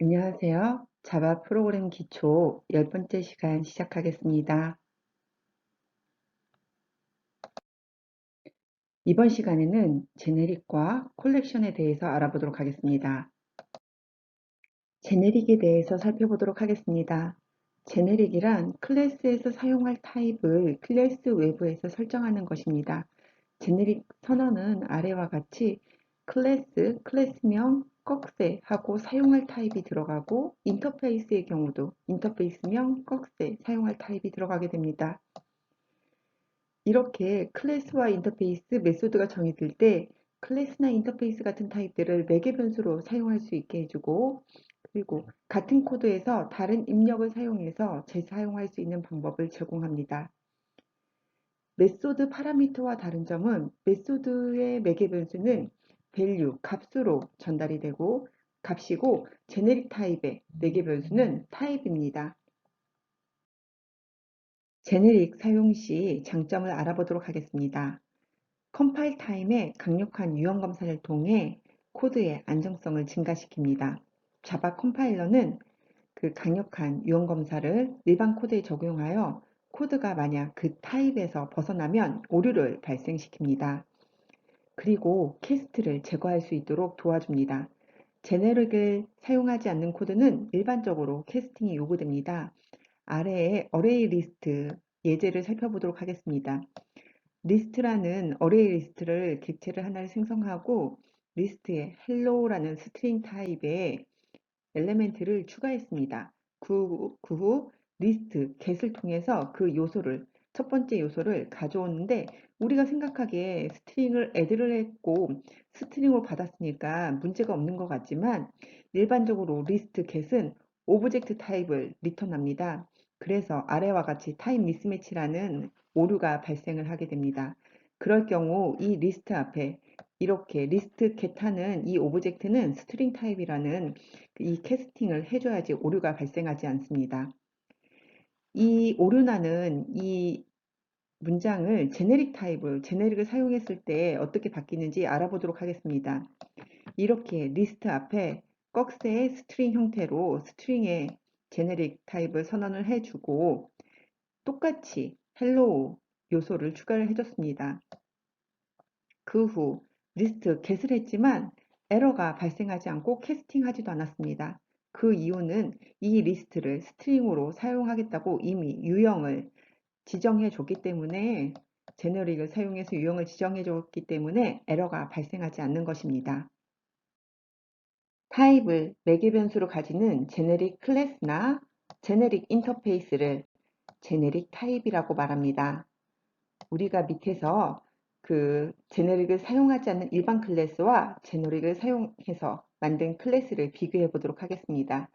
안녕하세요. 자바 프로그램 기초 10번째 시간 시작하겠습니다. 이번 시간에는 제네릭과 콜렉션에 대해서 알아보도록 하겠습니다. 제네릭에 대해서 살펴보도록 하겠습니다. 제네릭이란 클래스에서 사용할 타입을 클래스 외부에서 설정하는 것입니다. 제네릭 선언은 아래와 같이 클래스명, 꺽쇠 하고 사용할 타입이 들어가고 인터페이스의 경우도 인터페이스명, 꺽쇠 사용할 타입이 들어가게 됩니다. 이렇게 클래스와 인터페이스, 메소드가 정해질 때 클래스나 인터페이스 같은 타입들을 매개 변수로 사용할 수 있게 해주고 그리고 같은 코드에서 다른 입력을 사용해서 재사용할 수 있는 방법을 제공합니다. 메소드 파라미터와 다른 점은 메소드의 매개 변수는 value, 값으로 전달이 되고 값이고 제네릭 타입의 매개 변수는 타입입니다. 제네릭 사용 시 장점을 알아보도록 하겠습니다. 컴파일 타임에 강력한 유형 검사를 통해 코드의 안정성을 증가시킵니다. 자바 컴파일러는 그 강력한 유형 검사를 일반 코드에 적용하여 코드가 만약 그 타입에서 벗어나면 오류를 발생시킵니다. 그리고 캐스트를 제거할 수 있도록 도와줍니다. 제네릭을 사용하지 않는 코드는 일반적으로 캐스팅이 요구됩니다. 아래에 어레이 리스트 예제를 살펴보도록 하겠습니다. 리스트라는 어레이 리스트를 객체를 하나를 생성하고 리스트에 hello라는 스트링 타입의 엘레멘트를 추가했습니다. 그 후 리스트 get을 통해서 그 요소를 첫 번째 요소를 가져오는데 우리가 생각하기에 스트링을 add를 했고 스트링으로 받았으니까 문제가 없는 것 같지만 일반적으로 리스트 get은 오브젝트 타입을 리턴합니다. 그래서 아래와 같이 타입 미스매치라는 오류가 발생을 하게 됩니다. 그럴 경우 이 리스트 앞에 이렇게 리스트 get하는 이 오브젝트는 스트링 타입이라는 이 캐스팅을 해줘야지 오류가 발생하지 않습니다. 이 오류나는 이 문장을 제네릭을 사용했을 때 어떻게 바뀌는지 알아보도록 하겠습니다. 이렇게 리스트 앞에 꺽쇠의 스트링 형태로 스트링의 제네릭 타입을 선언을 해주고 똑같이 헬로우 요소를 추가를 해줬습니다. 그 후 리스트 get을 했지만 에러가 발생하지 않고 캐스팅하지도 않았습니다. 그 이유는 이 리스트를 스트링으로 사용하겠다고 이미 유형을 지정해 줬기 때문에 제너릭을 사용해서 유형을 지정해 줬기 때문에 에러가 발생하지 않는 것입니다. 타입을 매개 변수로 가지는 제네릭 클래스나 제네릭 인터페이스를 제네릭 타입이라고 말합니다. 우리가 밑에서 그 제너릭을 사용하지 않는 일반 클래스와 제너릭을 사용해서 만든 클래스를 비교해 보도록 하겠습니다.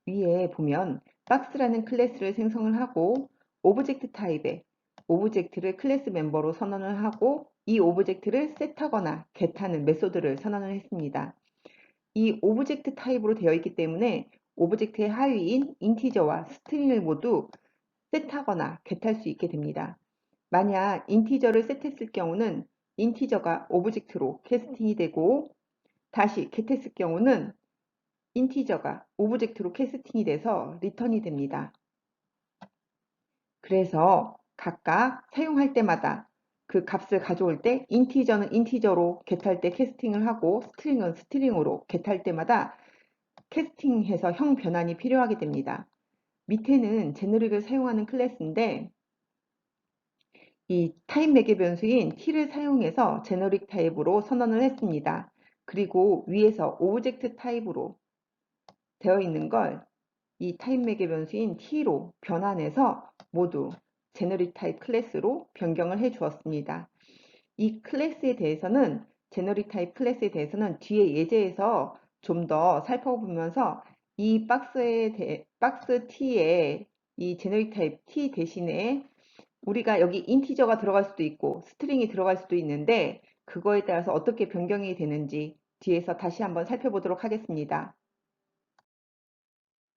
위에 보면 박스라는 클래스를 생성을 하고 오브젝트 타입에 오브젝트를 클래스 멤버로 선언을 하고 이 오브젝트를 set하거나 get하는 메소드를 선언을 했습니다. 이 오브젝트 타입으로 되어 있기 때문에 오브젝트의 하위인 인티저와 스트링을 모두 set하거나 get할 수 있게 됩니다. 만약 인티저를 set했을 경우는 인티저가 오브젝트로 캐스팅이 되고 다시 get했을 경우는 인티저가 오브젝트로 캐스팅이 돼서 리턴이 됩니다. 그래서 각각 사용할 때마다 그 값을 가져올 때 인티저는 인티저로 get할 때 캐스팅을 하고 스트링은 스트링으로 get할 때마다 캐스팅해서 형 변환이 필요하게 됩니다. 밑에는 제너릭을 사용하는 클래스인데 이 타입 매개 변수인 t를 사용해서 제너릭 타입으로 선언을 했습니다. 그리고 위에서 오브젝트 타입으로 되어 있는 걸 이 타입 매개 변수인 t로 변환해서 모두 제너릭 타입 클래스로 변경을 해 주었습니다. 이 클래스에 대해서는 제너릭 타입 클래스에 대해서는 뒤에 예제에서 좀 더 살펴보면서 이 박스 t에 이 제너릭 타입 t 대신에 우리가 여기 인티저가 들어갈 수도 있고 스트링이 들어갈 수도 있는데 그거에 따라서 어떻게 변경이 되는지 뒤에서 다시 한번 살펴보도록 하겠습니다.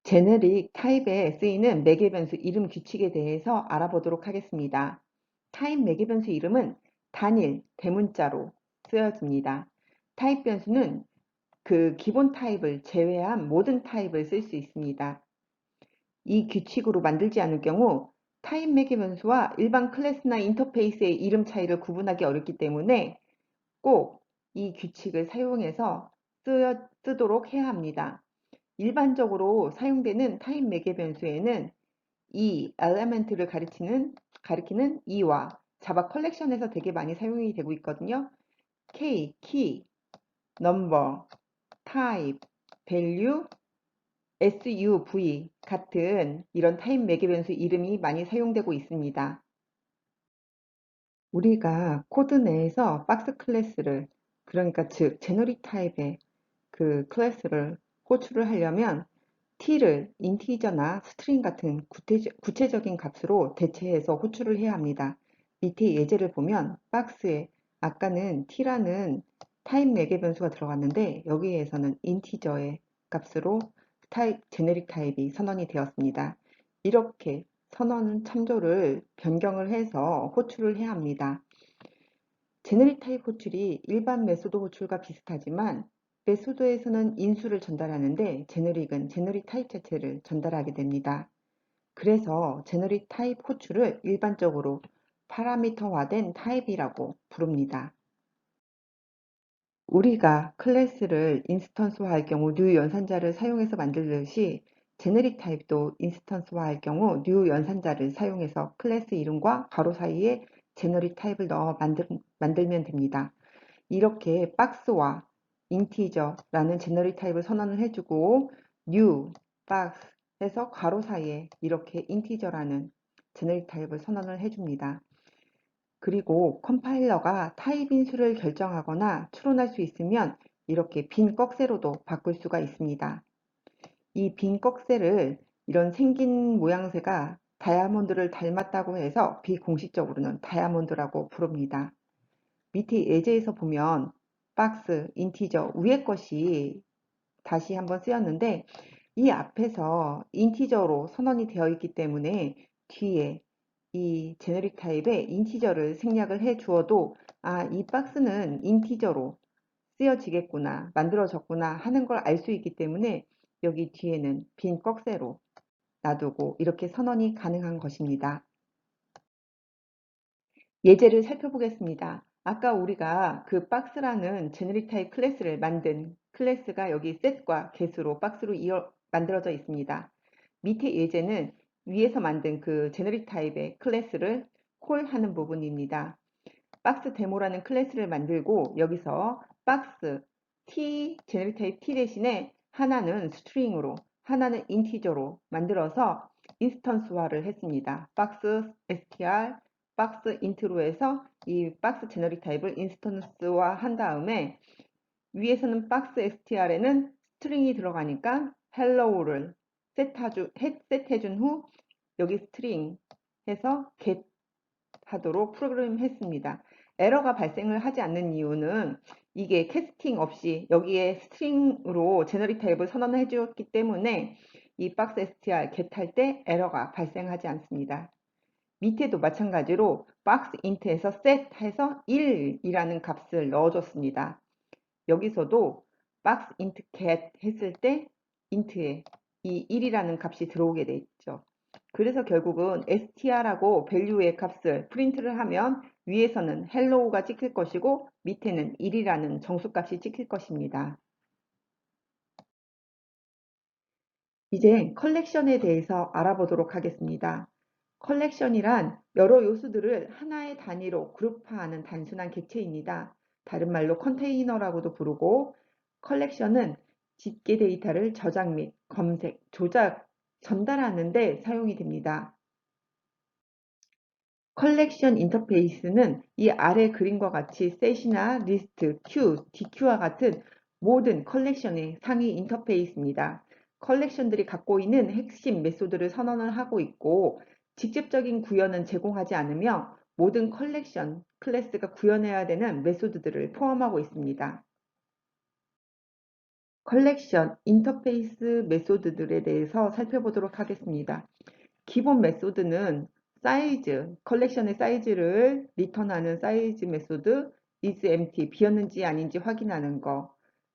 제네릭 타입에 쓰이는 매개 변수 이름 규칙에 대해서 알아보도록 하겠습니다. 타입 매개 변수 이름은 단일, 대문자로 쓰여집니다. 타입 변수는 그 기본 타입을 제외한 모든 타입을 쓸 수 있습니다. 이 규칙으로 만들지 않을 경우 타입 매개 변수와 일반 클래스나 인터페이스의 이름 차이를 구분하기 어렵기 때문에 꼭 이 규칙을 사용해서 쓰도록 해야 합니다. 일반적으로 사용되는 타입 매개 변수에는 이 element를 가리키는 e와 자바 컬렉션에서 되게 많이 사용이 되고 있거든요. K, key, number, type, value, SUV 같은 이런 타입 매개 변수 이름이 많이 사용되고 있습니다. 우리가 코드 내에서 박스 클래스를, 그러니까 즉 제너릭 타입의 그 클래스를 호출을 하려면 t를 인티저나 스트링 같은 구체적인 값으로 대체해서 호출을 해야 합니다. 밑에 예제를 보면 박스에 아까는 t라는 타입 매개 변수가 들어갔는데 여기에서는 인티저의 값으로 제네릭 타입이 선언이 되었습니다. 이렇게 선언 참조를 변경을 해서 호출을 해야 합니다. 제네릭 타입 호출이 일반 메소드 호출과 비슷하지만 메소드에서는 인수를 전달하는데 제너릭은 제너릭 타입 자체를 전달하게 됩니다. 그래서 제너릭 타입 호출을 일반적으로 파라미터화된 타입이라고 부릅니다. 우리가 클래스를 인스턴스화할 경우 new 연산자를 사용해서 만들듯이 제네릭 타입도 인스턴스화할 경우 new 연산자를 사용해서 클래스 이름과 괄호 사이에 제너릭 타입을 넣어 만들면 됩니다. 이렇게 박스와 인티저라는 제너릭 타입을 선언을 해주고 new, 박스 해서 괄호 사이에 이렇게 인티저라는 제너릭 타입을 선언을 해줍니다. 그리고 컴파일러가 타입 인수를 결정하거나 추론할 수 있으면 이렇게 빈 꺽쇠로도 바꿀 수가 있습니다. 이 빈 꺽쇠를 이런 생긴 모양새가 다이아몬드를 닮았다고 해서 비공식적으로는 다이아몬드라고 부릅니다. 밑에 예제에서 보면 박스, 인티저 위에 것이 다시 한번 쓰였는데 이 앞에서 인티저로 선언이 되어 있기 때문에 뒤에 이 제너릭 타입의 인티저를 생략을 해 주어도 이 박스는 인티저로 쓰여지겠구나, 만들어졌구나 하는 걸 알 수 있기 때문에 여기 뒤에는 빈 꺽쇠로 놔두고 이렇게 선언이 가능한 것입니다. 예제를 살펴보겠습니다. 아까 우리가 그 박스라는 제너릭 타입 클래스를 만든 클래스가 여기 set과 get으로 박스로 만들어져 있습니다. 밑에 예제는 위에서 만든 그 제너릭 타입의 클래스를 콜하는 부분입니다. 박스 데모라는 클래스를 만들고 여기서 박스 t 제너릭 타입 t 대신에 하나는 스트링으로 하나는 인티저로 만들어서 인스턴스화를 했습니다. 박스 str 박스 인트로 해서 이 박스 제너릭 타입을 인스턴스화 한 다음에 위에서는 박스 str에는 스트링이 들어가니까 hello를 셋해준 후 여기 스트링 해서 get 하도록 프로그램 했습니다. 에러가 발생을 하지 않는 이유는 이게 캐스팅 없이 여기에 스트링으로 제너릭 타입을 선언해 주었기 때문에 이 박스 str get 할 때 에러가 발생하지 않습니다. 밑에도 마찬가지로 박스 int에서 set 해서 1이라는 값을 넣어줬습니다. 여기서도 박스 int get 했을 때 int에 이 1이라는 값이 들어오게 돼 있죠. 그래서 결국은 str하고 value의 값을 프린트를 하면 위에서는 hello가 찍힐 것이고 밑에는 1이라는 정수값이 찍힐 것입니다. 이제 컬렉션에 대해서 알아보도록 하겠습니다. 컬렉션이란 여러 요소들을 하나의 단위로 그룹화하는 단순한 객체입니다. 다른 말로 컨테이너라고도 부르고 컬렉션은 집계 데이터를 저장 및 검색, 조작, 전달하는 데 사용이 됩니다. 컬렉션 인터페이스는 이 아래 그림과 같이 셋이나 리스트, 큐, DQ와 같은 모든 컬렉션의 상위 인터페이스입니다. 컬렉션들이 갖고 있는 핵심 메소드를 선언을 하고 있고 직접적인 구현은 제공하지 않으며 모든 컬렉션 클래스가 구현해야 되는 메소드들을 포함하고 있습니다. 컬렉션 인터페이스 메소드들에 대해서 살펴보도록 하겠습니다. 기본 메소드는 사이즈, 컬렉션의 사이즈를 리턴하는 사이즈 메소드, is empty, 비었는지 아닌지 확인하는 거,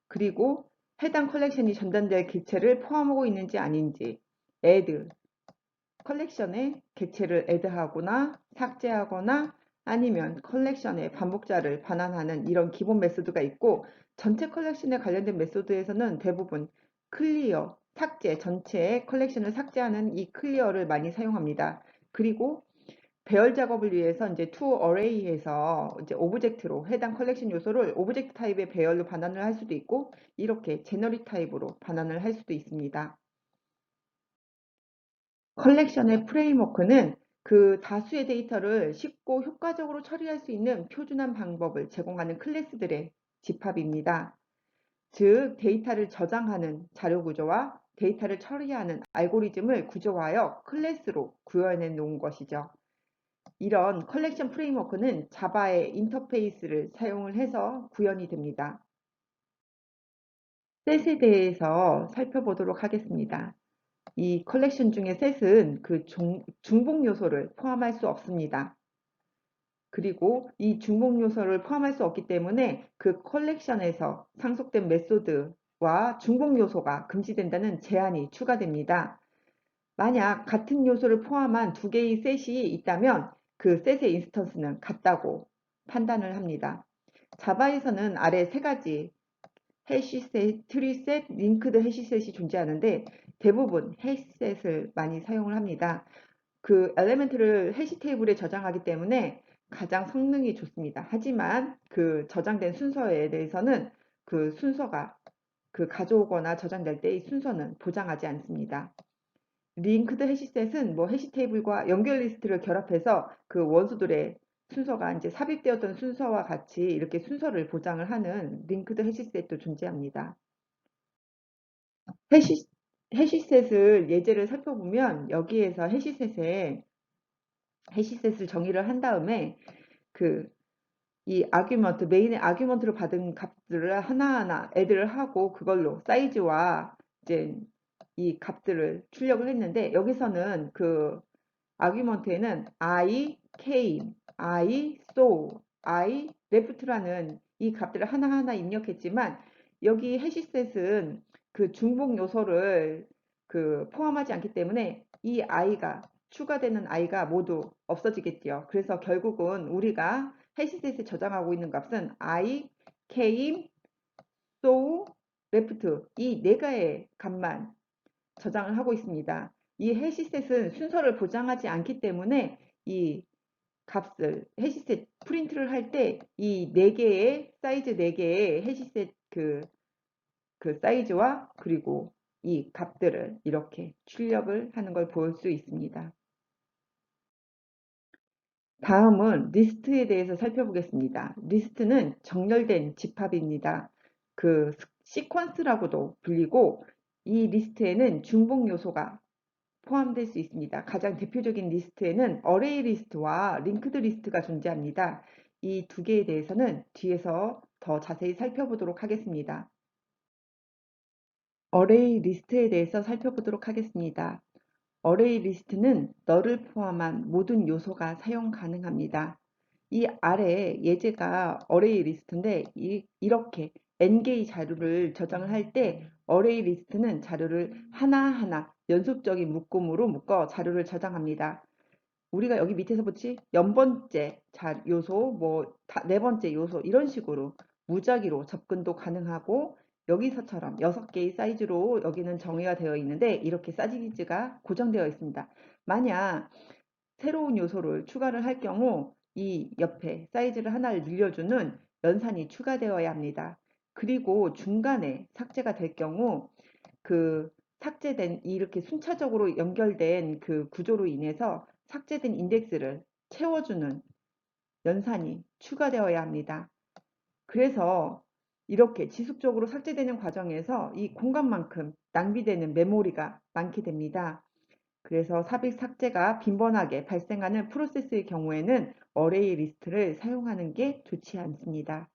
그리고 해당 컬렉션이 전단될 객체를 포함하고 있는지 아닌지, add, 컬렉션에 객체를 애드하거나 삭제하거나 아니면 컬렉션의 반복자를 반환하는 이런 기본 메소드가 있고, 전체 컬렉션에 관련된 메소드에서는 대부분 클리어, 삭제, 전체의 컬렉션을 삭제하는 이 클리어를 많이 사용합니다. 그리고 배열 작업을 위해서 이제 to array에서 이제 오브젝트로 해당 컬렉션 요소를 오브젝트 타입의 배열로 반환을 할 수도 있고, 이렇게 제너릭 타입으로 반환을 할 수도 있습니다. 컬렉션의 프레임워크는 그 다수의 데이터를 쉽고 효과적으로 처리할 수 있는 표준화 방법을 제공하는 클래스들의 집합입니다. 즉, 데이터를 저장하는 자료 구조와 데이터를 처리하는 알고리즘을 구조화하여 클래스로 구현해 놓은 것이죠. 이런 컬렉션 프레임워크는 자바의 인터페이스를 사용을 해서 구현이 됩니다. 셋에 대해서 살펴보도록 하겠습니다. 이 컬렉션 중에 셋은 그 중복 요소를 포함할 수 없습니다. 그리고 이 중복 요소를 포함할 수 없기 때문에 그 컬렉션에서 상속된 메소드와 중복 요소가 금지된다는 제한이 추가됩니다. 만약 같은 요소를 포함한 두 개의 셋이 있다면 그 셋의 인스턴스는 같다고 판단을 합니다. 자바에서는 아래 세 가지 해시셋, 트리셋, 링크드 해시셋이 존재하는데 대부분 해시셋을 많이 사용을 합니다. 그 엘리멘트를 해시 테이블에 저장하기 때문에 가장 성능이 좋습니다. 하지만 그 저장된 순서에 대해서는 그 순서가 그 가져오거나 저장될 때의 순서는 보장하지 않습니다. 링크드 해시셋은 뭐 해시 테이블과 연결 리스트를 결합해서 그 원소들의 순서가 이제 삽입되었던 순서와 같이 이렇게 순서를 보장을 하는 링크드 해시셋도 존재합니다. 해시, 해시셋을 예제를 살펴보면 여기에서 해시셋을 정의를 한 다음에 그 이 아규먼트, 메인의 아규먼트로 받은 값들을 하나하나 애드를 하고 그걸로 사이즈와 이제 이 값들을 출력을 했는데, 여기서는 그 아규먼트에는 I came, I saw, I left라는 이 값들을 하나하나 입력했지만 여기 해시셋은 그 중복 요소를 그 포함하지 않기 때문에 이 i가 추가되는 i가 모두 없어지겠죠. 그래서 결국은 우리가 해시셋에 저장하고 있는 값은 I came, saw, left 이 네 개의 값만 저장을 하고 있습니다. 이 해시셋은 순서를 보장하지 않기 때문에 이 값을 해시셋 프린트를 할 때 이 네 개의 사이즈 네 개의 해시셋 그 사이즈와 그리고 이 값들을 이렇게 출력을 하는 걸 볼 수 있습니다. 다음은 리스트에 대해서 살펴보겠습니다. 리스트는 정렬된 집합입니다. 그 시퀀스라고도 불리고 이 리스트에는 중복 요소가 포함될 수 있습니다. 가장 대표적인 리스트에는 어레이 리스트와 링크드 리스트가 존재합니다. 이 두 개에 대해서는 뒤에서 더 자세히 살펴보도록 하겠습니다. 어레이 리스트에 대해서 살펴보도록 하겠습니다. 어레이 리스트는 널을 포함한 모든 요소가 사용 가능합니다. 이 아래 예제가 어레이 리스트인데 이렇게 n개의 자료를 저장을 할 때 어레이 리스트는 자료를 하나하나 연속적인 묶음으로 묶어 자료를 저장합니다. 우리가 여기 밑에서 보지 연번째 요소, 뭐 네 번째 요소 이런 식으로 무작위로 접근도 가능하고 여기서처럼 6개의 사이즈로 여기는 정의가 되어 있는데 이렇게 사이즈가 고정되어 있습니다. 만약 새로운 요소를 추가를 할 경우 이 옆에 사이즈를 하나를 늘려주는 연산이 추가되어야 합니다. 그리고 중간에 삭제가 될 경우 그 삭제된 이렇게 순차적으로 연결된 그 구조로 인해서 삭제된 인덱스를 채워주는 연산이 추가되어야 합니다. 그래서 이렇게 지속적으로 삭제되는 과정에서 이 공간만큼 낭비되는 메모리가 많게 됩니다. 그래서 삽입 삭제가 빈번하게 발생하는 프로세스의 경우에는 어레이 리스트를 사용하는 게 좋지 않습니다.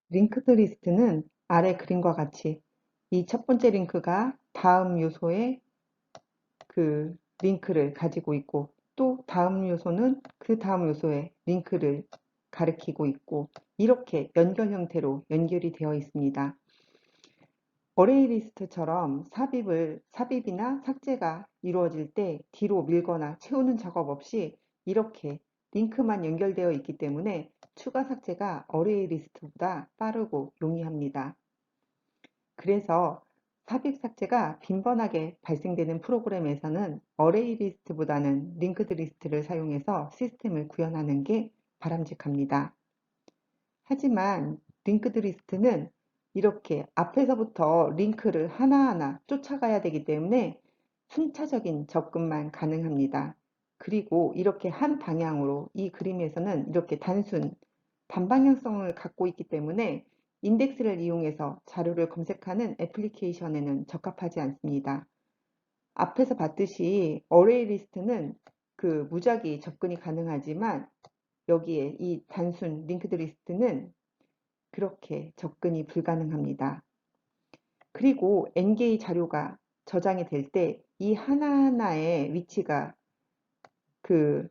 링크드 리스트는 아래 그림과 같이 이 첫 번째 링크가 다음 요소의 그 링크를 가지고 있고 또 다음 요소는 그 다음 요소의 링크를 가리키고 있고 이렇게 연결 형태로 연결이 되어 있습니다. 어레이 리스트처럼 삽입이나 삭제가 이루어질 때 뒤로 밀거나 채우는 작업 없이 이렇게 링크만 연결되어 있기 때문에 추가 삭제가 어레이 리스트보다 빠르고 용이합니다. 그래서 삽입 삭제가 빈번하게 발생되는 프로그램에서는 어레이 리스트보다는 링크드 리스트를 사용해서 시스템을 구현하는 게 바람직합니다. 하지만 링크드 리스트는 이렇게 앞에서부터 링크를 하나하나 쫓아가야 되기 때문에 순차적인 접근만 가능합니다. 그리고 이렇게 한 방향으로 이 그림에서는 이렇게 단순 반방향성을 갖고 있기 때문에 인덱스를 이용해서 자료를 검색하는 애플리케이션에는 적합하지 않습니다. 앞에서 봤듯이 어레이 리스트는 그 무작위 접근이 가능하지만 여기에 이 단순 링크드 리스트는 그렇게 접근이 불가능합니다. 그리고 N개의 자료가 저장이 될 때 이 하나하나의 위치가 그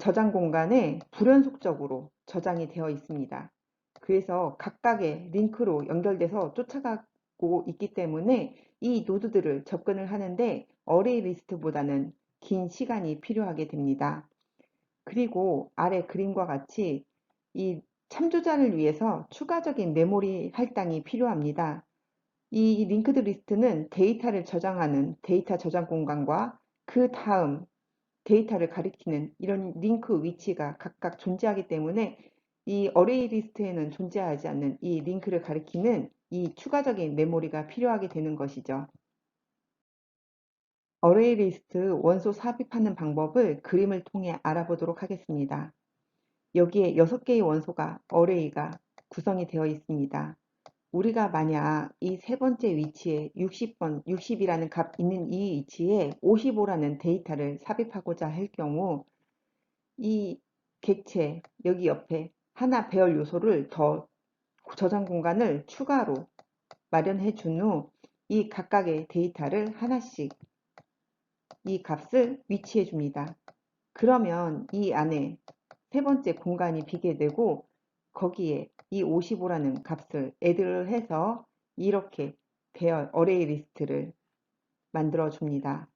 저장 공간에 불연속적으로 저장이 되어 있습니다. 그래서 각각의 링크로 연결돼서 쫓아가고 있기 때문에 이 노드들을 접근을 하는데 어레이 리스트보다는 긴 시간이 필요하게 됩니다. 그리고 아래 그림과 같이 이 참조자를 위해서 추가적인 메모리 할당이 필요합니다. 이 링크드 리스트는 데이터를 저장하는 데이터 저장 공간과 그 다음 데이터를 가리키는 이런 링크 위치가 각각 존재하기 때문에 이 어레이 리스트에는 존재하지 않는 이 링크를 가리키는 이 추가적인 메모리가 필요하게 되는 것이죠. 어레이 리스트 원소 삽입하는 방법을 그림을 통해 알아보도록 하겠습니다. 여기에 6개의 원소가 어레이가 구성이 되어 있습니다. 우리가 만약 이 세 번째 위치에 60이라는 값 있는 이 위치에 55라는 데이터를 삽입하고자 할 경우 이 객체 여기 옆에 하나 배열 요소를 더 저장 공간을 추가로 마련해 준 후 이 각각의 데이터를 하나씩 이 값을 위치해 줍니다. 그러면 이 안에 세 번째 공간이 비게 되고 거기에 이 55라는 값을 애드를 해서 이렇게 배열 어레이 리스트를 만들어 줍니다.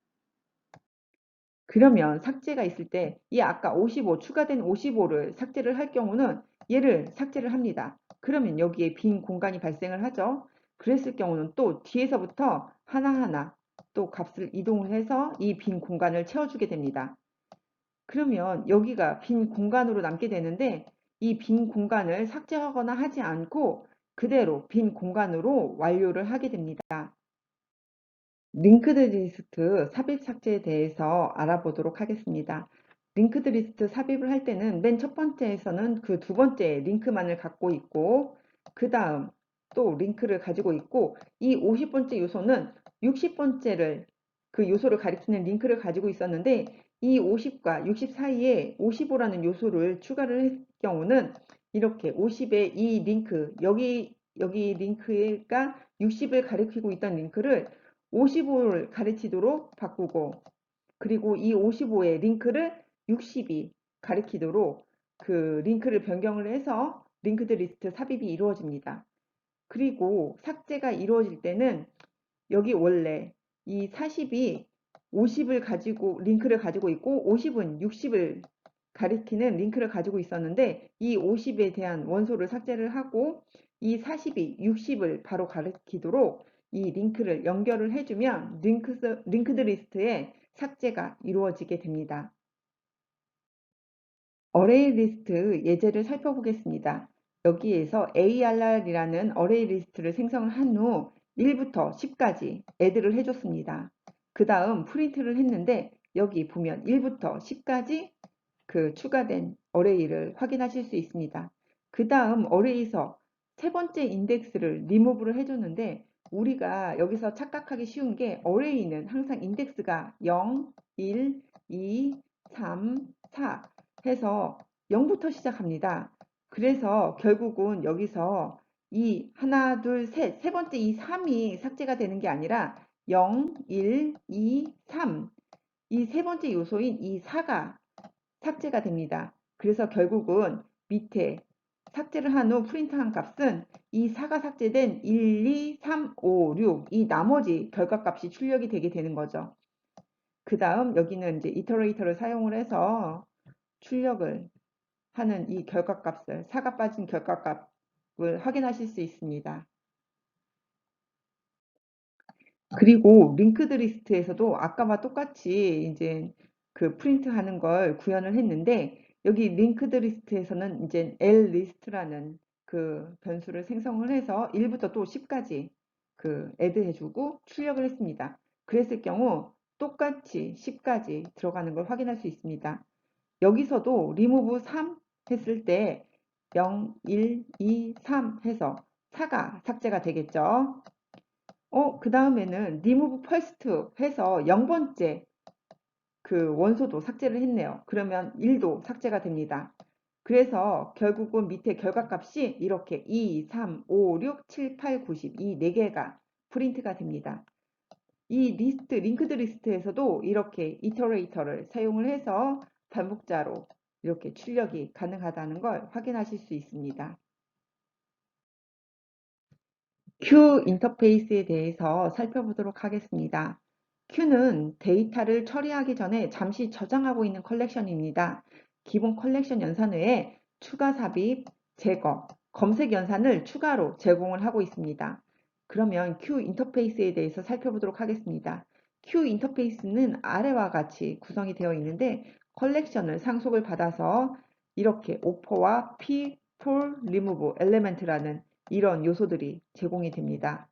그러면 삭제가 있을 때 이 아까 55 추가된 55를 삭제를 할 경우는 얘를 삭제를 합니다. 그러면 여기에 빈 공간이 발생을 하죠. 그랬을 경우는 또 뒤에서부터 하나하나 또 값을 이동을 해서 이 빈 공간을 채워주게 됩니다. 그러면 여기가 빈 공간으로 남게 되는데 이 빈 공간을 삭제하거나 하지 않고 그대로 빈 공간으로 완료를 하게 됩니다. 링크드 리스트 삽입 삭제에 대해서 알아보도록 하겠습니다. 링크드 리스트 삽입을 할 때는 맨 첫 번째에서는 그 두 번째 링크만을 갖고 있고 그 다음 또 링크를 가지고 있고 이 50번째 요소는 60번째를 그 요소를 가리키는 링크를 가지고 있었는데 이 50과 60 사이에 55라는 요소를 추가를 했을 경우는 이렇게 50의 이 링크 여기 링크가 60을 가리키고 있던 링크를 55를 가리키도록 바꾸고 그리고 이 55의 링크를 60이 가리키도록 그 링크를 변경을 해서 링크드 리스트 삽입이 이루어집니다. 그리고 삭제가 이루어질 때는 여기 원래 이 40이 50을 가지고 링크를 가지고 있고 50은 60을 가리키는 링크를 가지고 있었는데 이 50에 대한 원소를 삭제를 하고 이 40이 60을 바로 가리키도록 이 링크를 연결을 해주면 링크드 리스트의 삭제가 이루어지게 됩니다. 어레이 리스트 예제를 살펴보겠습니다. 여기에서 ARR이라는 어레이 리스트를 생성을 한 후 1부터 10까지 애드를 해줬습니다. 그 다음 프린트를 했는데 여기 보면 1부터 10까지 그 추가된 어레이를 확인하실 수 있습니다. 그 다음 어레이에서 세 번째 인덱스를 리무브를 해줬는데 우리가 여기서 착각하기 쉬운 게 어레이는 항상 인덱스가 0, 1, 2, 3, 4 해서 0부터 시작합니다. 그래서 결국은 여기서 이 하나, 둘, 셋, 세 번째 이 3이 삭제가 되는 게 아니라 0, 1, 2, 3 이 세 번째 요소인 이 4가 삭제가 됩니다. 그래서 결국은 밑에 삭제를 한 후 프린트한 값은 이 4가 삭제된 1, 2, 3, 5, 6 이 나머지 결과값이 출력이 되게 되는 거죠. 그 다음 여기는 이제 이터레이터를 사용을 해서 출력을 하는 이 결과값을 4가 빠진 결과값을 확인하실 수 있습니다. 그리고 링크드 리스트에서도 아까와 똑같이 이제 그 프린트하는 걸 구현을 했는데 여기 링크드 리스트에서는 이제 L 리스트라는 그 변수를 생성을 해서 1부터 또 10까지 그 애드 해주고 출력을 했습니다. 그랬을 경우 똑같이 10까지 들어가는 걸 확인할 수 있습니다. 여기서도 remove 3 했을 때 0, 1, 2, 3 해서 4가 삭제가 되겠죠. 그 다음에는 remove first 해서 0번째 그 원소도 삭제를 했네요. 그러면 1도 삭제가 됩니다. 그래서 결국은 밑에 결과값이 이렇게 2, 3, 5, 6, 7, 8, 9, 10 이 4개가 프린트가 됩니다. 이 리스트, 링크드 리스트에서도 이렇게 이터레이터를 사용을 해서 반복자로 이렇게 출력이 가능하다는 걸 확인하실 수 있습니다. q 인터페이스에 대해서 살펴보도록 하겠습니다. Q는 데이터를 처리하기 전에 잠시 저장하고 있는 컬렉션입니다. 기본 컬렉션 연산 외에 추가 삽입, 제거, 검색 연산을 추가로 제공을 하고 있습니다. 그러면 Q 인터페이스에 대해서 살펴보도록 하겠습니다. Q 인터페이스는 아래와 같이 구성이 되어 있는데 컬렉션을 상속을 받아서 이렇게 오퍼와 P, pull, remove, element라는 이런 요소들이 제공이 됩니다.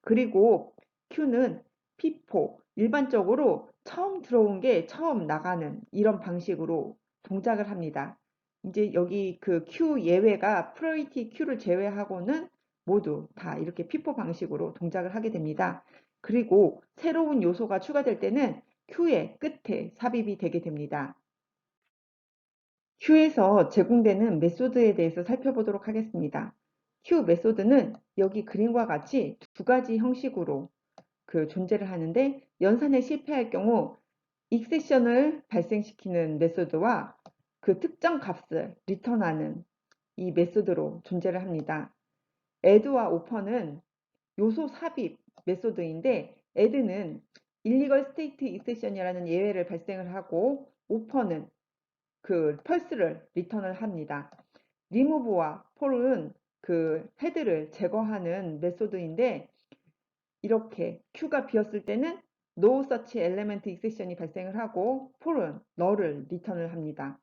그리고 Q는 피포, 일반적으로 처음 들어온 게 처음 나가는 이런 방식으로 동작을 합니다. 이제 여기 그 Q 예외가 프라이어리티 Q를 제외하고는 모두 다 이렇게 피포 방식으로 동작을 하게 됩니다. 그리고 새로운 요소가 추가될 때는 Q의 끝에 삽입이 되게 됩니다. Q에서 제공되는 메소드에 대해서 살펴보도록 하겠습니다. Q 메소드는 여기 그림과 같이 두 가지 형식으로 그 존재를 하는데 연산에 실패할 경우 익세션을 발생시키는 메소드와 그 특정 값을 리턴하는 이 메소드로 존재를 합니다. add와 open은 요소 삽입 메소드인데 add는 illegal state exception이라는 예외를 발생을 하고 open은 그 펄스를 리턴을 합니다. remove와 pull은 그 헤드를 제거하는 메소드인데 이렇게 Q가 비었을 때는 no such element exception이 발생을 하고 pull은 null을 리턴을 합니다.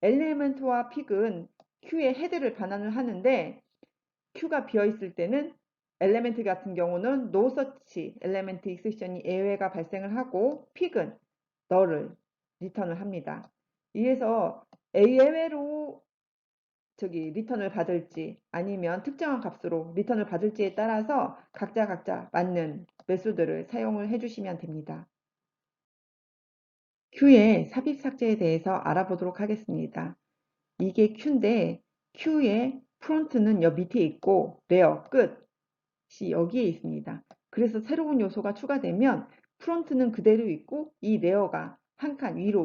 element와 pic은 Q의 헤드를 반환을 하는데 Q가 비어있을 때는 element 같은 경우는 no such element exception이 예외가 발생을 하고 pic은 null을 리턴을 합니다. 이래서 예외로 리턴을 받을지 아니면 특정한 값으로 리턴을 받을지에 따라서 각자 맞는 메소드를 사용을 해주시면 됩니다. Q의 삽입 삭제에 대해서 알아보도록 하겠습니다. 이게 Q인데 Q의 프론트는 여기 밑에 있고 레어 끝이 여기에 있습니다. 그래서 새로운 요소가 추가되면 프론트는 그대로 있고 이 레어가 한 칸 위로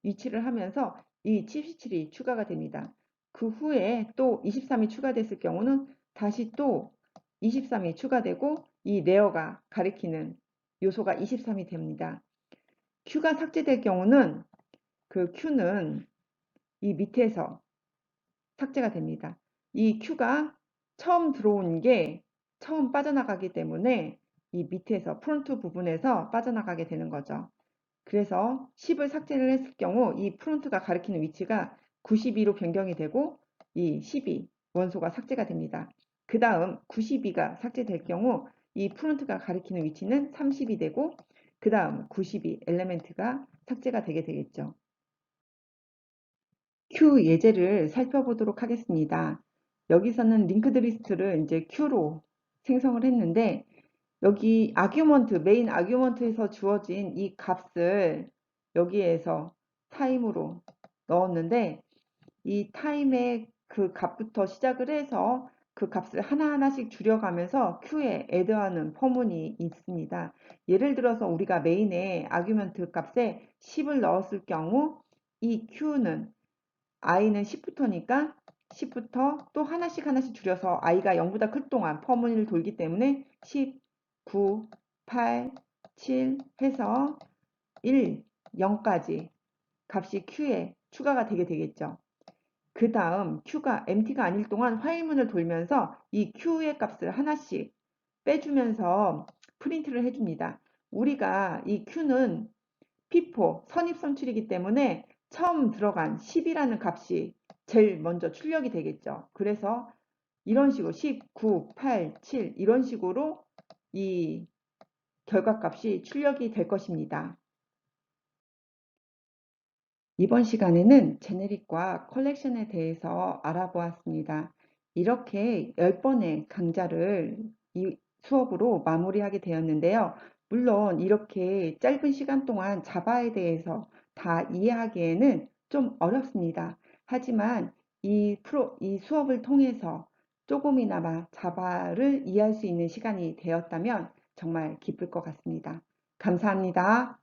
위치를 하면서 이 77이 추가가 됩니다. 그 후에 또 23이 추가됐을 경우는 다시 또 23이 추가되고 이 레어가 가리키는 요소가 23이 됩니다. Q가 삭제될 경우는 그 Q는 이 밑에서 삭제가 됩니다. 이 Q가 처음 들어온 게 처음 빠져나가기 때문에 이 밑에서 프론트 부분에서 빠져나가게 되는 거죠. 그래서 10을 삭제를 했을 경우 이 프론트가 가리키는 위치가 92로 변경이 되고 이 12 원소가 삭제가 됩니다. 그 다음 92가 삭제될 경우 이 프론트가 가리키는 위치는 30이 되고 그 다음 92 엘리멘트가 삭제가 되게 되겠죠. Q 예제를 살펴보도록 하겠습니다. 여기서는 링크드 리스트를 이제 Q로 생성을 했는데 여기 아규먼트, 메인 아규먼트에서 주어진 이 값을 여기에서 타임으로 넣었는데 이 타임의 그 값부터 시작을 해서 그 값을 하나하나씩 줄여가면서 Q에 애드하는 포문이 있습니다. 예를 들어서 우리가 메인에 아규먼트 값에 10을 넣었을 경우 이 Q는 i는 10부터니까 10부터 또 하나씩 하나씩 줄여서 i가 0보다 클 동안 포문을 돌기 때문에 10, 9, 8, 7 해서 1, 0까지 값이 q에 추가가 되게 되겠죠. 그 다음 q가 empty가 아닐 동안 화일문을 돌면서 이 q의 값을 하나씩 빼주면서 프린트를 해줍니다. 우리가 이 q는 피포 선입선출이기 때문에 처음 들어간 10이라는 값이 제일 먼저 출력이 되겠죠. 그래서 이런 식으로 10, 9, 8, 7 이런 식으로 이 결과값이 출력이 될 것입니다. 이번 시간에는 제네릭과 컬렉션에 대해서 알아보았습니다. 이렇게 10번의 강좌를 이 수업으로 마무리하게 되었는데요. 물론 이렇게 짧은 시간 동안 자바에 대해서 다 이해하기에는 좀 어렵습니다. 하지만 이 수업을 통해서 조금이나마 자바를 이해할 수 있는 시간이 되었다면 정말 기쁠 것 같습니다. 감사합니다.